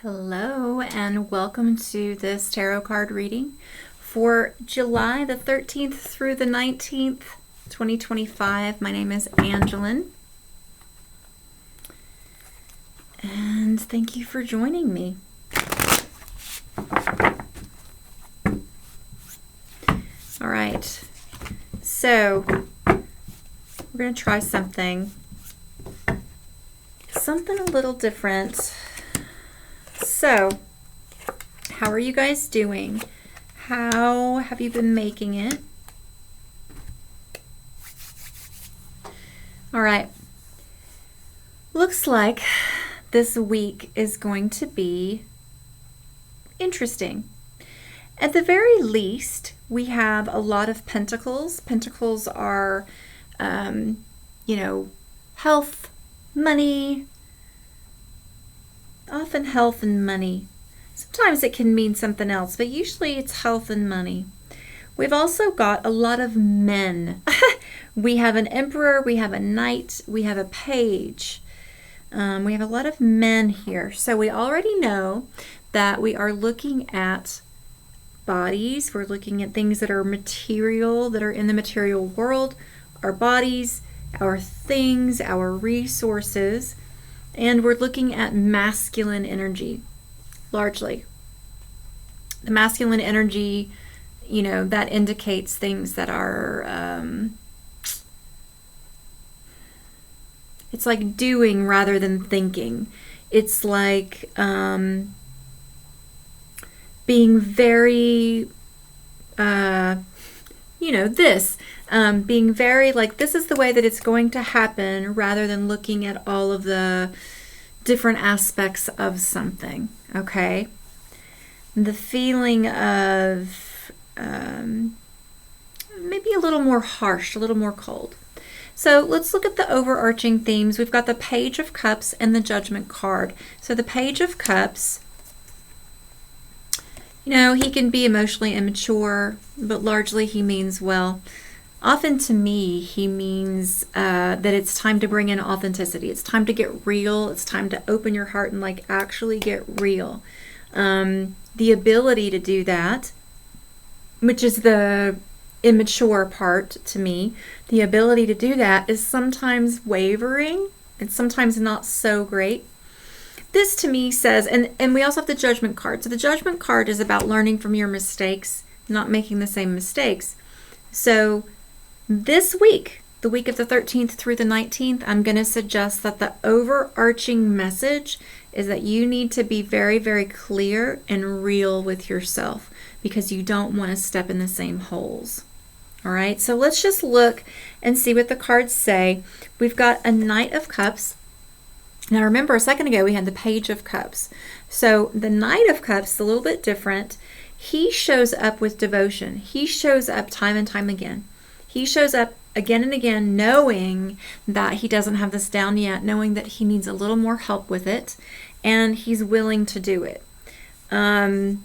Hello and welcome to this tarot card reading for July the 13th through the 19th, 2025. My name is Angelyn and thank you for joining me. All right, so we're going to try something a little different. So, how are you guys doing? How have you been making it? All right. Looks like this week is going to be interesting. At the very least, we have a lot of pentacles. Pentacles are, health, money, often health and money. Sometimes it can mean something else, but usually it's health and money. We've also got a lot of men. We have an emperor, we have a knight, we have a page. We have a lot of men here. So we already know that we are looking at bodies. We're looking at things that are material, that are in the material world, our bodies, our things, our resources. And we're looking at masculine energy, largely. The masculine energy, that indicates things that are, it's like doing rather than thinking. It's like being very, being very like, this is the way that it's going to happen, rather than looking at all of the different aspects of something, okay? The feeling of maybe a little more harsh, a little more cold. So let's look at the overarching themes. We've got the Page of Cups and the Judgment card. So the Page of Cups, he can be emotionally immature, but largely he means well. Often to me, he means that it's time to bring in authenticity. It's time to get real. It's time to open your heart and actually get real. The ability to do that, which is the immature part to me, the ability to do that is sometimes wavering and sometimes not so great. This to me says, and we also have the Judgment card. So the Judgment card is about learning from your mistakes, not making the same mistakes. So this week, the week of the 13th through the 19th, I'm going to suggest that the overarching message is that you need to be very, very clear and real with yourself, because you don't want to step in the same holes. All right, so let's just look and see what the cards say. We've got a Knight of Cups. Now remember, a second ago we had the Page of Cups. So the Knight of Cups is a little bit different. He shows up with devotion. He shows up time and time again. He shows up again and again, knowing that he doesn't have this down yet, knowing that he needs a little more help with it, and he's willing to do it. We're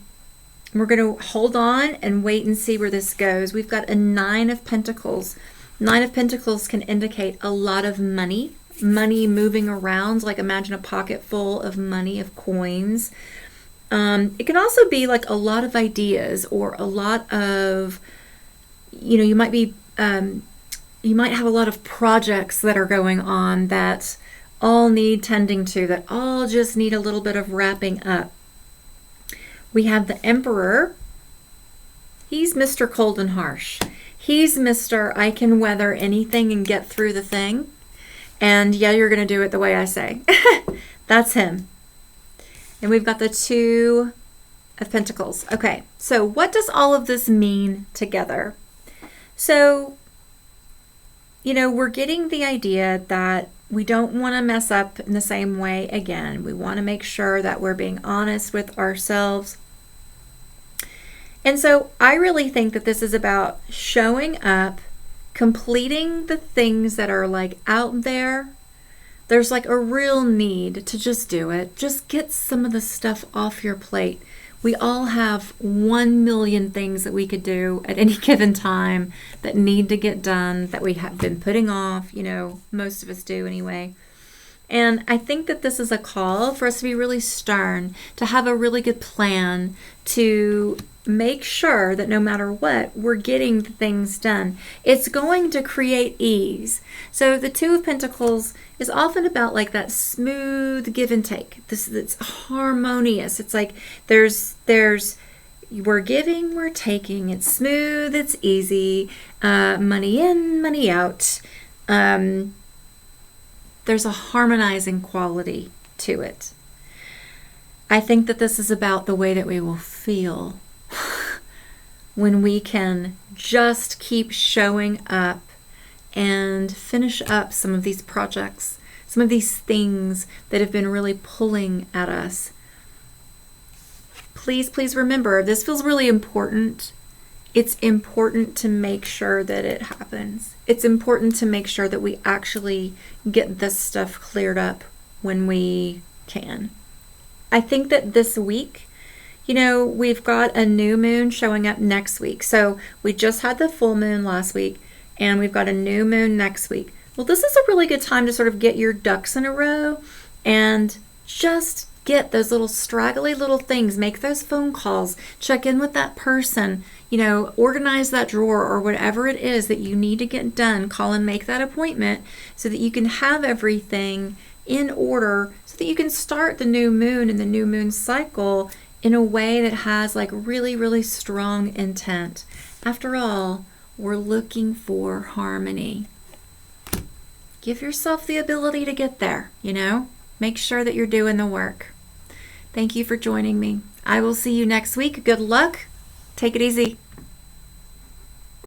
going to hold on and wait and see where this goes. We've got a Nine of Pentacles. Nine of Pentacles can indicate a lot of money moving around. Like, imagine a pocket full of money, of coins. It can also be like a lot of ideas, or a lot of, you might be, you might have a lot of projects that are going on that all need tending to, that all just need a little bit of wrapping up. We have the Emperor. He's Mr. Cold and Harsh. He's Mr. I can weather anything and get through the thing. And yeah, you're going to do it the way I say. That's him. And we've got the Two of Pentacles. Okay, so what does all of this mean together? So, we're getting the idea that we don't want to mess up in the same way again. We want to make sure that we're being honest with ourselves. And so I really think that this is about showing up, completing the things that are out there. There's a real need to just do it. Just get some of the stuff off your plate. We all have 1 million things that we could do at any given time that need to get done, that we have been putting off. Most of us do anyway. And I think that this is a call for us to be really stern, to have a really good plan, to make sure that no matter what, we're getting things done. It's going to create ease. So the Two of Pentacles is often about like that smooth give and take. It's harmonious. It's like there's we're giving, we're taking. It's smooth, it's easy. Money in, money out. There's a harmonizing quality to it. I think that this is about the way that we will feel when we can just keep showing up and finish up some of these projects, some of these things that have been really pulling at us. Please remember, this feels really important. It's important to make sure that it happens. It's important to make sure that we actually get this stuff cleared up when we can. I think that this week, we've got a new moon showing up next week. So we just had the full moon last week, and we've got a new moon next week. Well, this is a really good time to sort of get your ducks in a row and just get those little straggly little things, make those phone calls, check in with that person, organize that drawer or whatever it is that you need to get done. Call and make that appointment so that you can have everything in order so that you can start the new moon and the new moon cycle in a way that has like really, really strong intent. After all, we're looking for harmony. Give yourself the ability to get there, Make sure that you're doing the work. Thank you for joining me. I will see you next week. Good luck. Take it easy.